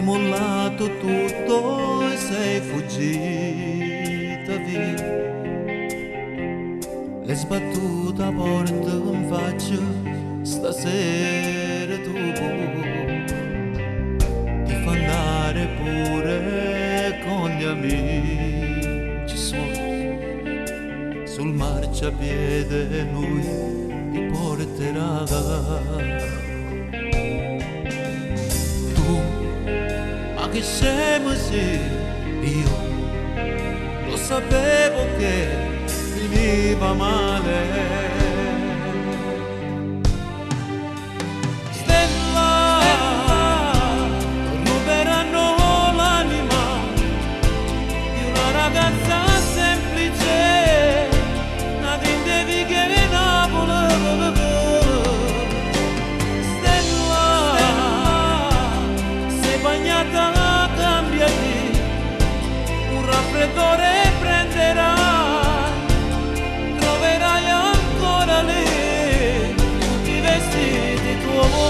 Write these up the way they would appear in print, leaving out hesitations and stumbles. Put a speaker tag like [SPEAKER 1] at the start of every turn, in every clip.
[SPEAKER 1] mollato tutto e sei fuggita via. L'hai sbattuta a porta in faccia, stasera tu ti fa andare pure con gli amici suoi. Sul marciapiede lui ti porterà. Ma che scemo sei, io lo sapevo che finiva male. Stella, ruberanno l'anima di una ragazza semplice, una grande che Napoli. Bagnata, cambiati, un raffreddore prenderai, troverai ancora lì tutti i vestiti tuoi.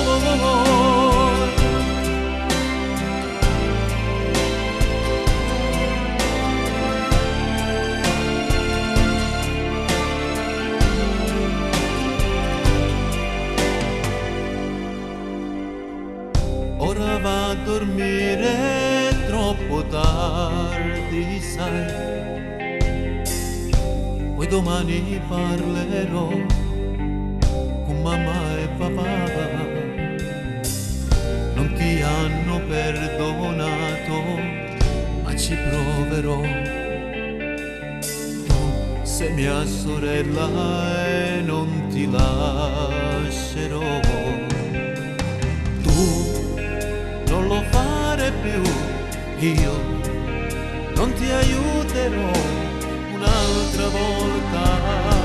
[SPEAKER 1] Ora va a dormire, troppo tardi sai, poi domani parlerò con mamma e papà. Non ti hanno perdonato, ma ci proverò. Tu sei mia sorella e non ti lascerò. Tu non lo fare più, io non ti aiuterò un'altra volta.